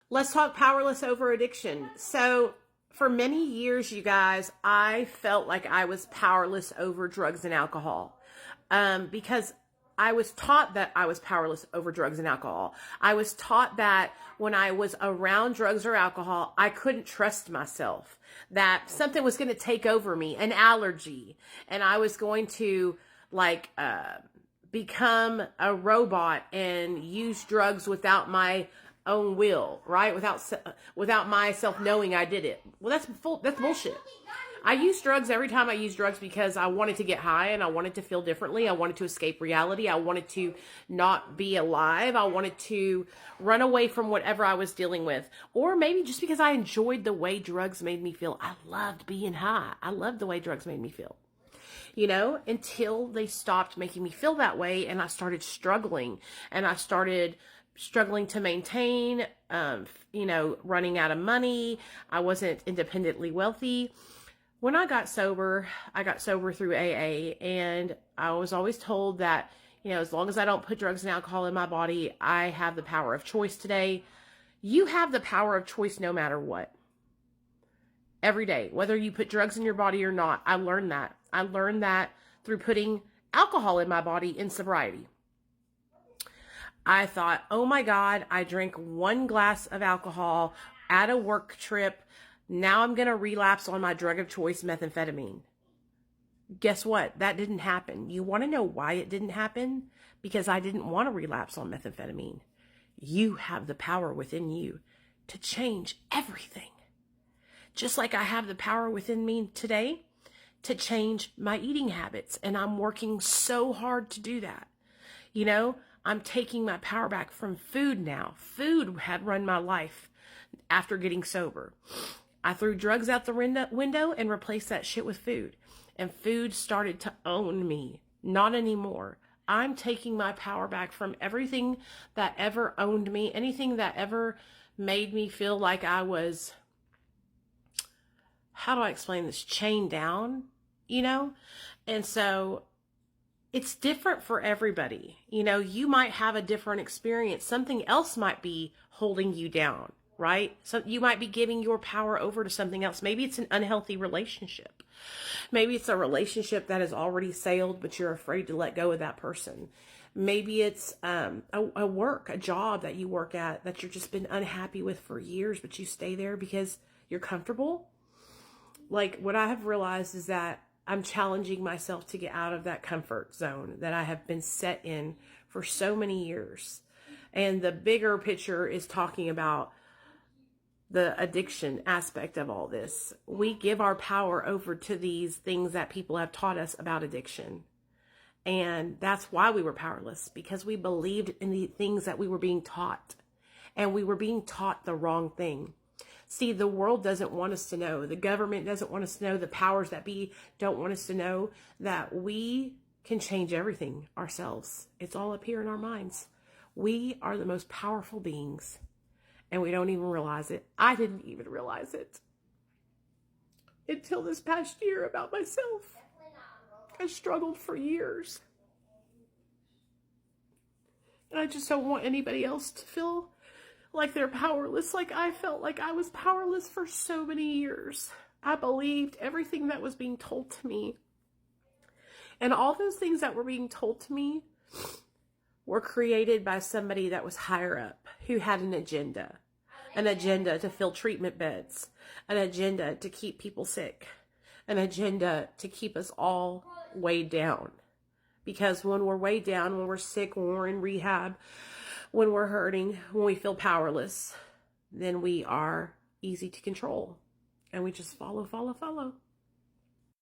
Let's talk powerless over addiction. So, for many years, you guys, I felt like I was powerless over drugs and alcohol because I was taught that I was powerless over drugs and alcohol. I was taught that when I was around drugs or alcohol, I couldn't trust myself, that something was going to take over me, an allergy, and I was going to like become a robot and use drugs without my own will, right? Without myself knowing I did it. Well, that's bullshit. I use drugs every time I use drugs because I wanted to get high and I wanted to feel differently. I wanted to escape reality. I wanted to not be alive. I wanted to run away from whatever I was dealing with. Or maybe just because I enjoyed the way drugs made me feel. I loved being high. I loved the way drugs made me feel. Until they stopped making me feel that way and I started struggling and I started struggling to maintain, running out of money. I wasn't independently wealthy. When I got sober through AA, and I was always told that, as long as I don't put drugs and alcohol in my body, I have the power of choice today. You have the power of choice no matter what. Every day, whether you put drugs in your body or not. I learned that. I learned that through putting alcohol in my body in sobriety. I thought, oh my God, I drank one glass of alcohol at a work trip. Now I'm going to relapse on my drug of choice, methamphetamine. Guess what? That didn't happen. You want to know why it didn't happen? Because I didn't want to relapse on methamphetamine. You have the power within you to change everything. Just like I have the power within me today to change my eating habits. And I'm working so hard to do that. I'm taking my power back from food now. Food had run my life after getting sober. I threw drugs out the window and replaced that shit with food. And food started to own me. Not anymore. I'm taking my power back from everything that ever owned me. Anything that ever made me feel like I was, how do I explain this? Chained down, And so it's different for everybody. You might have a different experience. Something else might be holding you down, right? So you might be giving your power over to something else. Maybe it's an unhealthy relationship. Maybe it's a relationship that has already sailed, but you're afraid to let go of that person. Maybe it's a job that you work at that you've just been unhappy with for years, but you stay there because you're comfortable. Like, what I have realized is that I'm challenging myself to get out of that comfort zone that I have been set in for so many years. And the bigger picture is talking about the addiction aspect of all this. We give our power over to these things that people have taught us about addiction. And that's why we were powerless, because we believed in the things that we were being taught. And we were being taught the wrong thing. See, the world doesn't want us to know. The government doesn't want us to know. The powers that be don't want us to know that we can change everything ourselves. It's all up here in our minds. We are the most powerful beings, and we don't even realize it. I didn't even realize it until this past year about myself. I struggled for years. And I just don't want anybody else to feel like they're powerless, like I felt like I was powerless for so many years. I believed everything that was being told to me. And all those things that were being told to me were created by somebody that was higher up, who had an agenda to fill treatment beds, an agenda to keep people sick, an agenda to keep us all weighed down. Because when we're weighed down, when we're sick, when we're in rehab, when we're hurting, when we feel powerless, then we are easy to control. And we just follow.